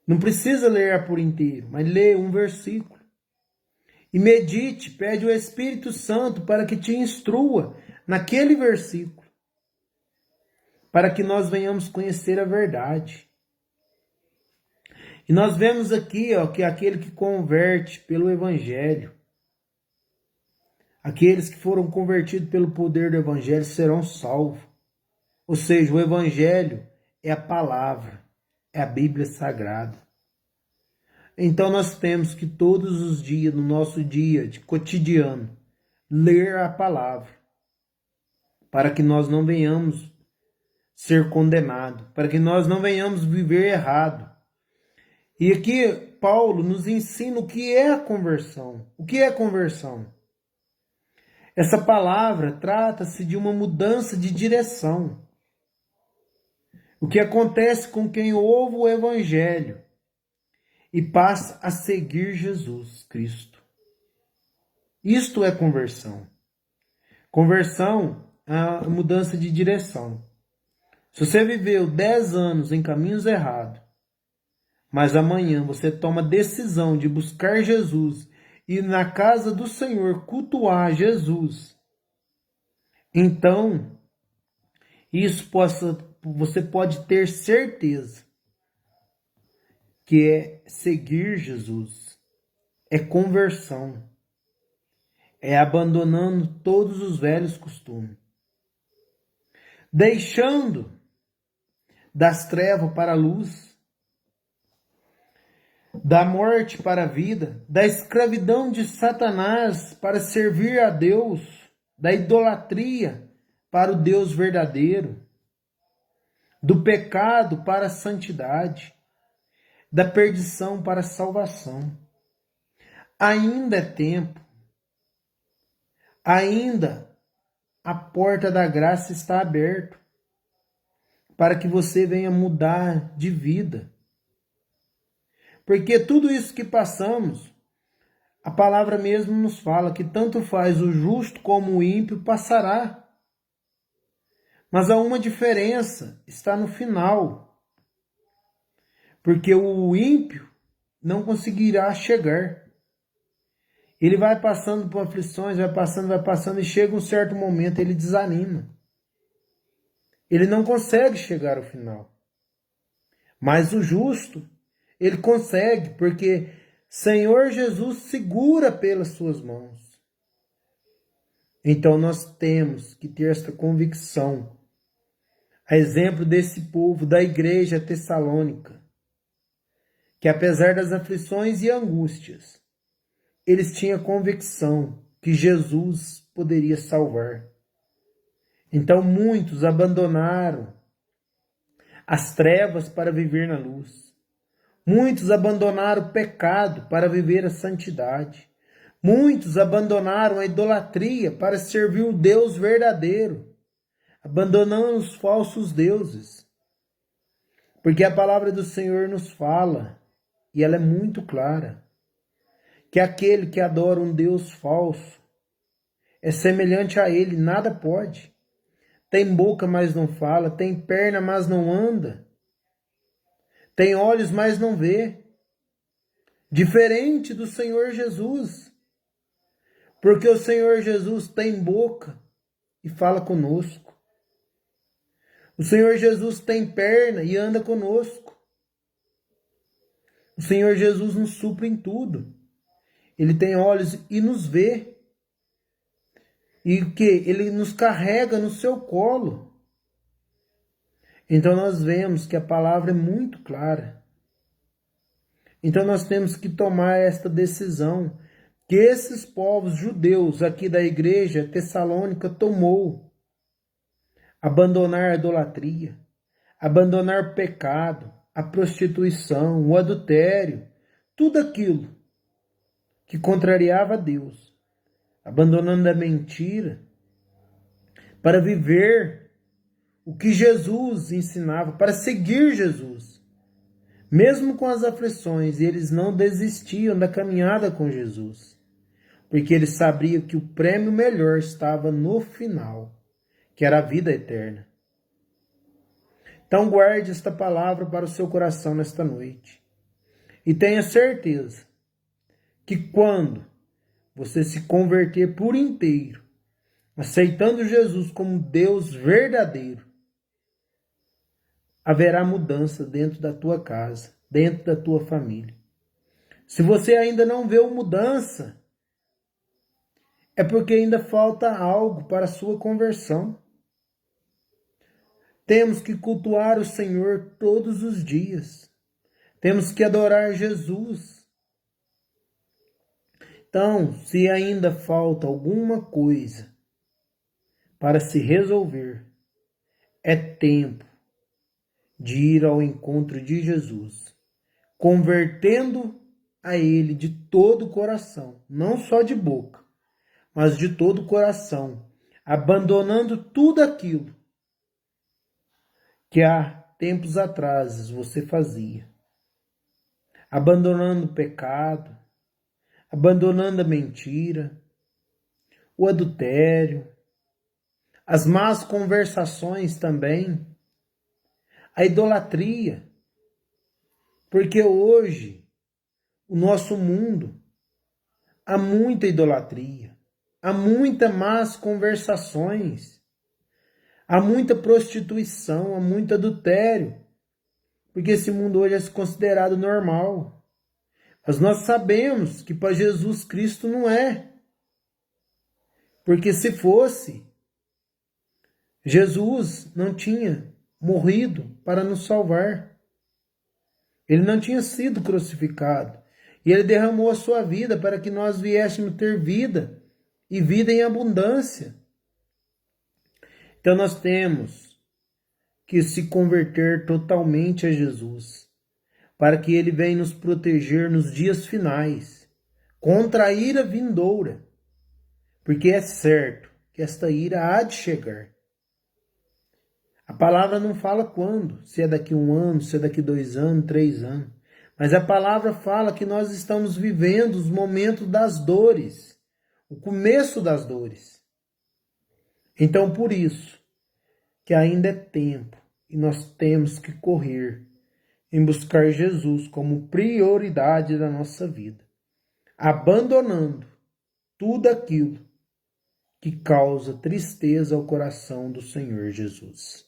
Não precisa ler por inteiro, mas lê um versículo. E medite, pede o Espírito Santo para que te instrua naquele versículo, para que nós venhamos conhecer a verdade. E nós vemos aqui, que aquele que converte pelo Evangelho, aqueles que foram convertidos pelo poder do Evangelho serão salvos. Ou seja, o Evangelho é a palavra, é a Bíblia Sagrada. Então nós temos que todos os dias, no nosso dia de cotidiano, ler a palavra, para que nós não venhamos ser condenados, para que nós não venhamos viver errado. E aqui Paulo nos ensina o que é a conversão. O que é a conversão? Essa palavra trata-se de uma mudança de direção. O que acontece com quem ouve o Evangelho e passa a seguir Jesus Cristo. Isto é conversão. Conversão é a mudança de direção. Se você viveu 10 anos em caminhos errados, mas amanhã você toma a decisão de buscar Jesus e na casa do Senhor cultuar Jesus, então você pode ter certeza que é seguir Jesus, é conversão, é abandonando todos os velhos costumes, deixando das trevas para a luz, da morte para a vida, da escravidão de Satanás para servir a Deus, da idolatria para o Deus verdadeiro, do pecado para a santidade, da perdição para a salvação. Ainda é tempo, ainda a porta da graça está aberta para que você venha mudar de vida. Porque tudo isso que passamos, a palavra mesmo nos fala que tanto faz o justo como o ímpio passará. Mas há uma diferença, está no final. Porque o ímpio não conseguirá chegar. Ele vai passando por aflições, vai passando, e chega um certo momento, ele desanima. Ele não consegue chegar ao final. Mas o justo, ele consegue, porque Senhor Jesus segura pelas suas mãos. Então nós temos que ter esta convicção. A exemplo desse povo da igreja tessalônica, que apesar das aflições e angústias, eles tinham convicção que Jesus poderia salvar. Então muitos abandonaram as trevas para viver na luz. Muitos abandonaram o pecado para viver a santidade. Muitos abandonaram a idolatria para servir o Deus verdadeiro, abandonando os falsos deuses. Porque a palavra do Senhor nos fala, e ela é muito clara, que aquele que adora um Deus falso é semelhante a ele, nada pode. Tem boca, mas não fala, tem perna, mas não anda. Tem olhos, mas não vê. Diferente do Senhor Jesus. Porque o Senhor Jesus tem boca e fala conosco. O Senhor Jesus tem perna e anda conosco. O Senhor Jesus nos supre em tudo. Ele tem olhos e nos vê. E que ele nos carrega no seu colo. Então nós vemos que a palavra é muito clara. Então nós temos que tomar esta decisão que esses povos judeus aqui da igreja tessalônica tomou. Abandonar a idolatria, abandonar o pecado, a prostituição, o adultério, tudo aquilo que contrariava a Deus, abandonando a mentira para viver o que Jesus ensinava, para seguir Jesus. Mesmo com as aflições, eles não desistiam da caminhada com Jesus, porque eles sabiam que o prêmio melhor estava no final, que era a vida eterna. Então guarde esta palavra para o seu coração nesta noite. E tenha certeza que quando você se converter por inteiro, aceitando Jesus como Deus verdadeiro, haverá mudança dentro da tua casa, dentro da tua família. Se você ainda não vê mudança, é porque ainda falta algo para a sua conversão. Temos que cultuar o Senhor todos os dias. Temos que adorar Jesus. Então, se ainda falta alguma coisa para se resolver, é tempo de ir ao encontro de Jesus, convertendo a Ele de todo o coração, não só de boca, mas de todo o coração, abandonando tudo aquilo que há tempos atrás você fazia, abandonando o pecado, abandonando a mentira, o adultério, as más conversações também, a idolatria. Porque hoje, o nosso mundo, há muita idolatria, há muitas más conversações, há muita prostituição, há muito adultério, porque esse mundo hoje é considerado normal. Mas nós sabemos que para Jesus Cristo não é. Porque se fosse, Jesus não tinha morrido para nos salvar. Ele não tinha sido crucificado. E ele derramou a sua vida para que nós viéssemos ter vida e vida em abundância. Então nós temos que se converter totalmente a Jesus, para que ele venha nos proteger nos dias finais, contra a ira vindoura, porque é certo que esta ira há de chegar. A palavra não fala quando, se é daqui 1 ano, se é daqui 2 anos, 3 anos, mas a palavra fala que nós estamos vivendo os momentos das dores, o começo das dores. Então, por isso, que ainda é tempo e nós temos que correr em buscar Jesus como prioridade da nossa vida, abandonando tudo aquilo que causa tristeza ao coração do Senhor Jesus.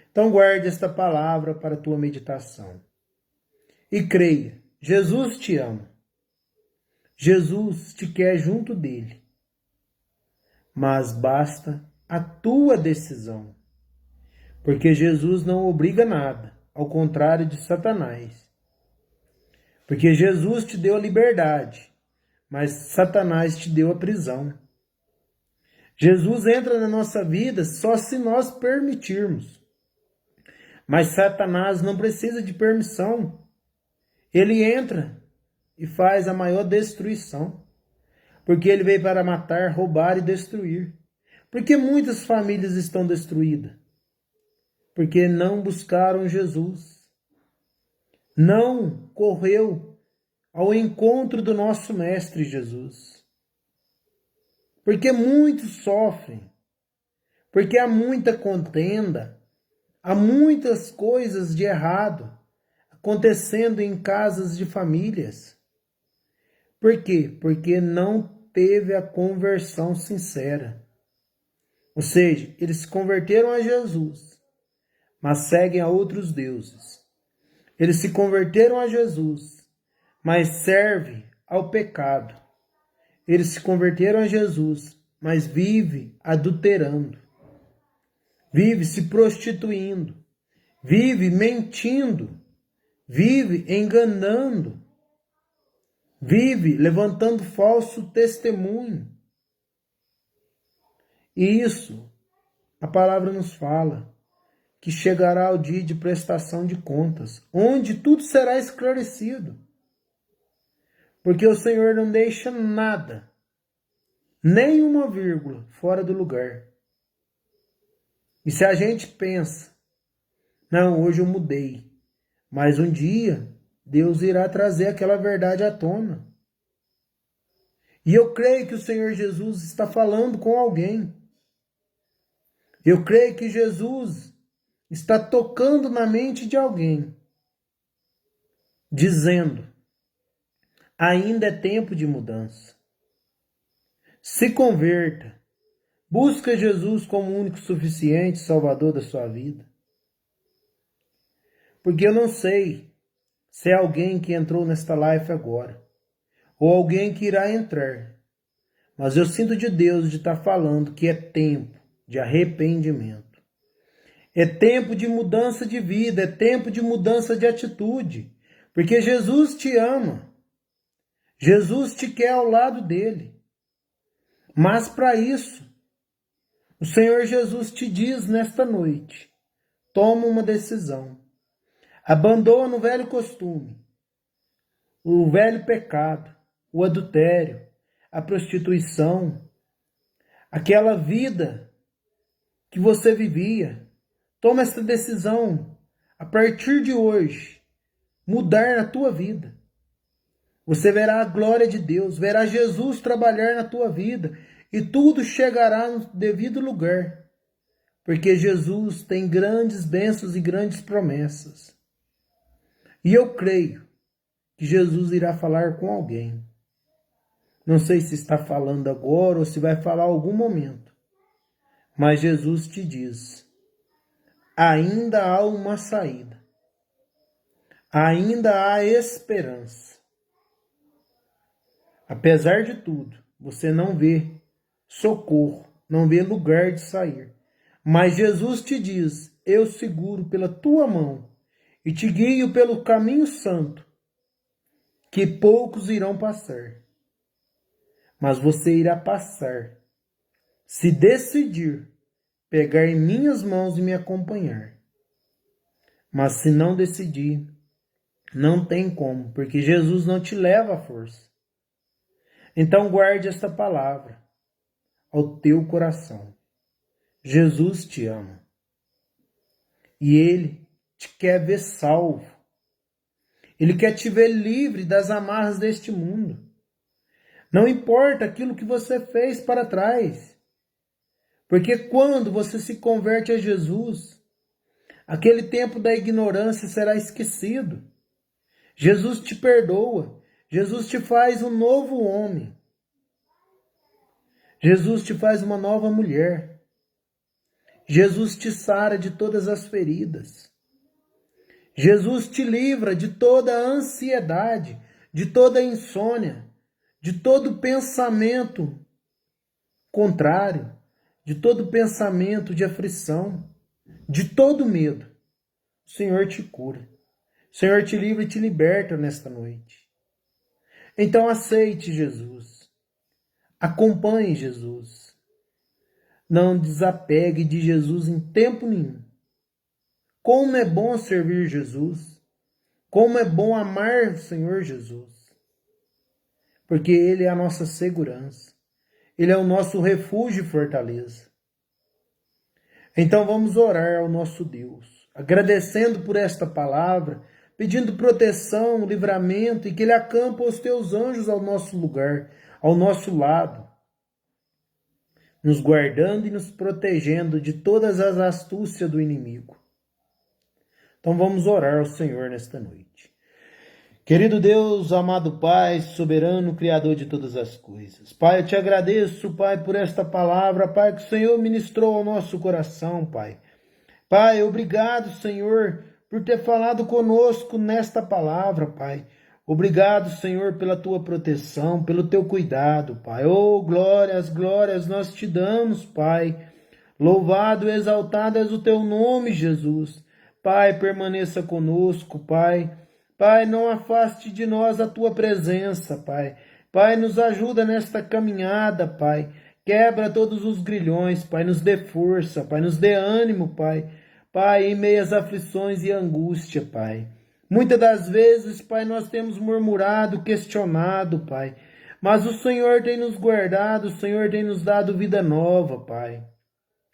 Então guarde esta palavra para a tua meditação. E creia, Jesus te ama. Jesus te quer junto dele. Mas basta a tua decisão. Porque Jesus não obriga nada, ao contrário de Satanás. Porque Jesus te deu a liberdade, mas Satanás te deu a prisão. Jesus entra na nossa vida só se nós permitirmos. Mas Satanás não precisa de permissão. Ele entra e faz a maior destruição. Porque ele veio para matar, roubar e destruir. Porque muitas famílias estão destruídas? Porque não buscaram Jesus. Não correu ao encontro do nosso Mestre Jesus. Porque muitos sofrem. Porque há muita contenda. Há muitas coisas de errado acontecendo em casas de famílias. Por quê? Porque não teve a conversão sincera. Ou seja, eles se converteram a Jesus, mas seguem a outros deuses. Eles se converteram a Jesus, mas servem ao pecado. Eles se converteram a Jesus, mas vivem adulterando. Vive se prostituindo, vive mentindo, vive enganando, vive levantando falso testemunho. E isso, a palavra nos fala, que chegará o dia de prestação de contas, onde tudo será esclarecido. Porque o Senhor não deixa nada, nem uma vírgula, fora do lugar. E se a gente pensa, não, hoje eu mudei, mas um dia Deus irá trazer aquela verdade à tona. E eu creio que o Senhor Jesus está falando com alguém. Eu creio que Jesus está tocando na mente de alguém, dizendo, ainda é tempo de mudança. Se converta. Busca Jesus como o único suficiente Salvador da sua vida. Porque eu não sei se é alguém que entrou nesta live agora, ou alguém que irá entrar. Mas eu sinto de Deus de estar falando que é tempo de arrependimento. É tempo de mudança de vida, é tempo de mudança de atitude. Porque Jesus te ama. Jesus te quer ao lado dele. Mas para isso, o Senhor Jesus te diz nesta noite, toma uma decisão. Abandona o velho costume, o velho pecado, o adultério, a prostituição, aquela vida que você vivia. Toma essa decisão, a partir de hoje, mudar na tua vida. Você verá a glória de Deus, verá Jesus trabalhar na tua vida e tudo chegará no devido lugar. porque Jesus tem grandes bênçãos e grandes promessas. E eu creio que Jesus irá falar com alguém. Não sei se está falando agora ou se vai falar algum momento. Mas Jesus te diz: ainda há uma saída. Ainda há esperança. Apesar de tudo, você não vê socorro, não vê lugar de sair. Mas Jesus te diz: eu seguro pela tua mão e te guio pelo caminho santo, que poucos irão passar. Mas você irá passar, se decidir pegar em minhas mãos e me acompanhar. Mas se não decidir, não tem como, porque Jesus não te leva à força. Então guarde esta palavra ao teu coração. Jesus te ama. E Ele te quer ver salvo. Ele quer te ver livre das amarras deste mundo. Não importa aquilo que você fez para trás. Porque quando você se converte a Jesus, aquele tempo da ignorância será esquecido. Jesus te perdoa. Jesus te faz um novo homem. Jesus te faz uma nova mulher. Jesus te sara de todas as feridas. Jesus te livra de toda a ansiedade, de toda a insônia, de todo pensamento contrário, de todo pensamento de aflição, de todo medo. O Senhor te cura. O Senhor te livra e te liberta nesta noite. Então aceite Jesus. Acompanhe Jesus. Não desapegue de Jesus em tempo nenhum. Como é bom servir Jesus. Como é bom amar o Senhor Jesus. Porque Ele é a nossa segurança. Ele é o nosso refúgio e fortaleza. Então vamos orar ao nosso Deus, agradecendo por esta palavra, pedindo proteção, livramento e que Ele acampa os teus anjos ao nosso lugar, ao nosso lado, nos guardando e nos protegendo de todas as astúcias do inimigo. Então vamos orar ao Senhor nesta noite. Querido Deus, amado Pai, soberano, Criador de todas as coisas. Pai, eu te agradeço, Pai, por esta palavra, Pai, que o Senhor ministrou ao nosso coração, Pai. Pai, obrigado, Senhor, por ter falado conosco nesta palavra, Pai. Obrigado, Senhor, pela tua proteção, pelo teu cuidado, Pai. Oh, glórias, glórias nós te damos, Pai. Louvado e exaltado és o teu nome, Jesus. Pai, permaneça conosco, Pai. Pai, não afaste de nós a tua presença, Pai. Pai, nos ajuda nesta caminhada, Pai. Quebra todos os grilhões, Pai. Nos dê força, Pai. Nos dê ânimo, Pai. Pai, em meias aflições e angústia, Pai. Muitas das vezes, Pai, nós temos murmurado, questionado, Pai. Mas o Senhor tem nos guardado, o Senhor tem nos dado vida nova, Pai.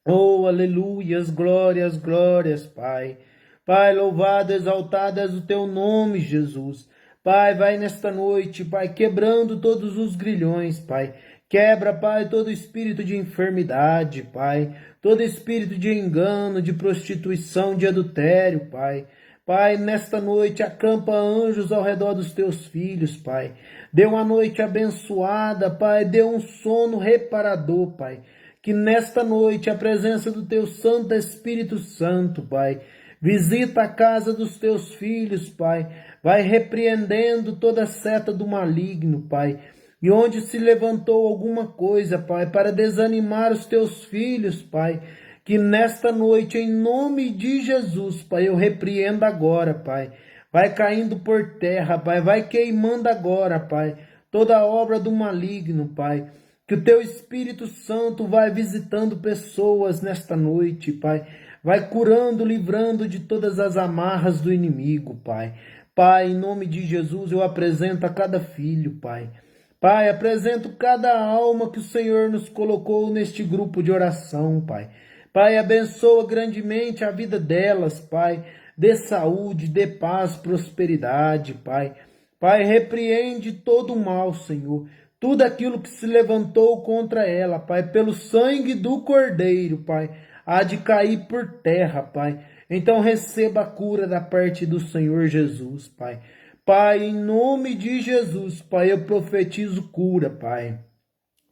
Oh, aleluias, glórias, glórias, Pai. Pai, louvado, exaltado és o teu nome, Jesus. Pai, vai nesta noite, Pai, quebrando todos os grilhões, Pai. Quebra, Pai, todo espírito de enfermidade, Pai. Todo espírito de engano, de prostituição, de adultério, Pai. Pai, nesta noite acampa anjos ao redor dos teus filhos, Pai. Dê uma noite abençoada, Pai. Dê um sono reparador, Pai. Que nesta noite a presença do teu Santo Espírito Santo, Pai, visita a casa dos teus filhos, Pai. Vai repreendendo toda seta do maligno, Pai. E onde se levantou alguma coisa, Pai, para desanimar os teus filhos, Pai, que nesta noite, em nome de Jesus, Pai, eu repreendo agora, Pai. Vai caindo por terra, Pai. Vai queimando agora, Pai, toda a obra do maligno, Pai. Que o teu Espírito Santo vai visitando pessoas nesta noite, Pai. Vai curando, livrando de todas as amarras do inimigo, Pai. Pai, em nome de Jesus, eu apresento a cada filho, Pai. Pai, apresento cada alma que o Senhor nos colocou neste grupo de oração, Pai. Pai, abençoa grandemente a vida delas, Pai. Dê saúde, dê paz, prosperidade, Pai. Pai, repreende todo o mal, Senhor. Tudo aquilo que se levantou contra ela, Pai, pelo sangue do Cordeiro, Pai. há de cair por terra, Pai. Então receba a cura da parte do Senhor Jesus, Pai. Pai, em nome de Jesus, Pai, eu profetizo cura, Pai.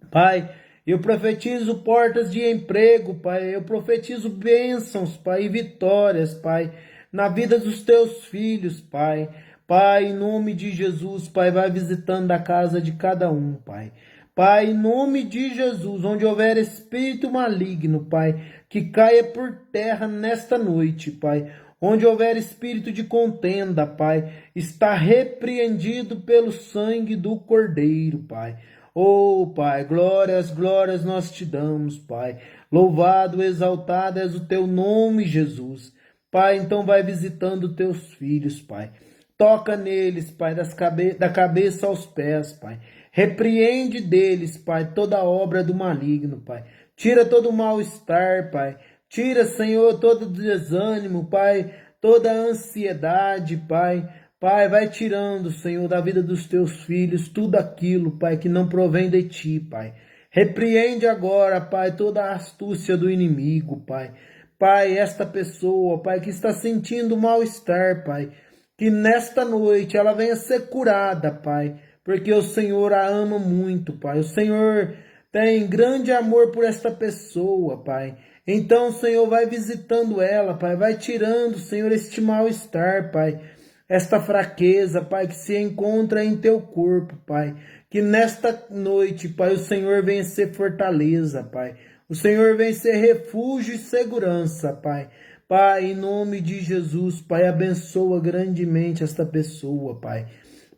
Pai, eu profetizo portas de emprego, Pai. Eu profetizo bênçãos, Pai, e vitórias, Pai, na vida dos teus filhos, Pai. Pai, em nome de Jesus, Pai, vai visitando a casa de cada um, Pai. Pai, em nome de Jesus, onde houver espírito maligno, Pai, que caia por terra nesta noite, Pai. Onde houver espírito de contenda, Pai, está repreendido pelo sangue do Cordeiro, Pai. Oh, Pai, glórias, glórias nós te damos, Pai. Louvado, exaltado és o teu nome, Jesus. Pai, então vai visitando teus filhos, Pai. Toca neles, Pai, da cabeça aos pés, Pai. Repreende deles, Pai, toda obra do maligno, Pai. Tira todo o mal-estar, Pai. Tira, Senhor, todo desânimo, Pai, toda ansiedade, Pai. Pai, vai tirando, Senhor, da vida dos teus filhos tudo aquilo, Pai, que não provém de ti, Pai. Repreende agora, Pai, toda a astúcia do inimigo, Pai. Pai, esta pessoa, Pai, que está sentindo mal-estar, Pai, que nesta noite ela venha ser curada, Pai, porque o Senhor a ama muito, Pai. O Senhor tem grande amor por esta pessoa, Pai. Então, Senhor, vai visitando ela, Pai, vai tirando, Senhor, este mal-estar, Pai, esta fraqueza, Pai, que se encontra em teu corpo, Pai. Que nesta noite, Pai, o Senhor venha ser fortaleza, Pai. O Senhor vem ser refúgio e segurança, Pai. Pai, em nome de Jesus, Pai, abençoa grandemente esta pessoa, Pai.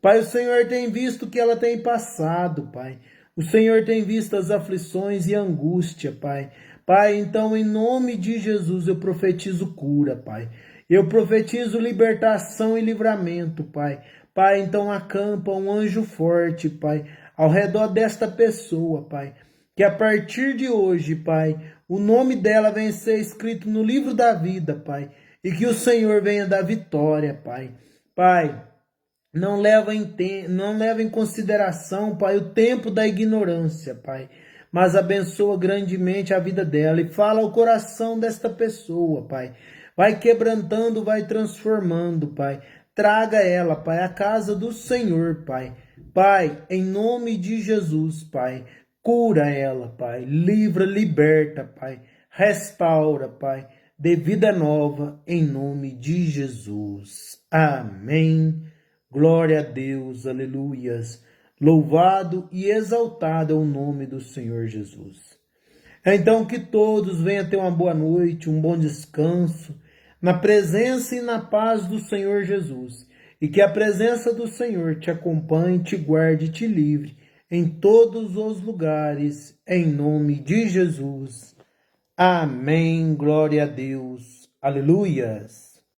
Pai, o Senhor tem visto o que ela tem passado, Pai. O Senhor tem visto as aflições e angústia, Pai. Pai, então, em nome de Jesus, eu profetizo cura, Pai. Eu profetizo libertação e livramento, Pai. Pai, então acampa um anjo forte, Pai, ao redor desta pessoa, Pai. Que a partir de hoje, Pai, o nome dela venha ser escrito no livro da vida, Pai. E que o Senhor venha dar vitória, Pai. Pai, não leva em consideração, Pai, o tempo da ignorância, Pai. Mas abençoa grandemente a vida dela e fala ao coração desta pessoa, Pai. Vai quebrantando, vai transformando, Pai. Traga ela, Pai, à casa do Senhor, Pai. Pai, em nome de Jesus, Pai. Cura ela, Pai. Livra, liberta, Pai. Restaura, Pai. Dê vida nova, em nome de Jesus. Amém. Glória a Deus, aleluias. Louvado e exaltado é o nome do Senhor Jesus. Então que todos venham ter uma boa noite, um bom descanso, na presença e na paz do Senhor Jesus. E que a presença do Senhor te acompanhe, te guarde e te livre em todos os lugares, em nome de Jesus. Amém. Glória a Deus. Aleluias.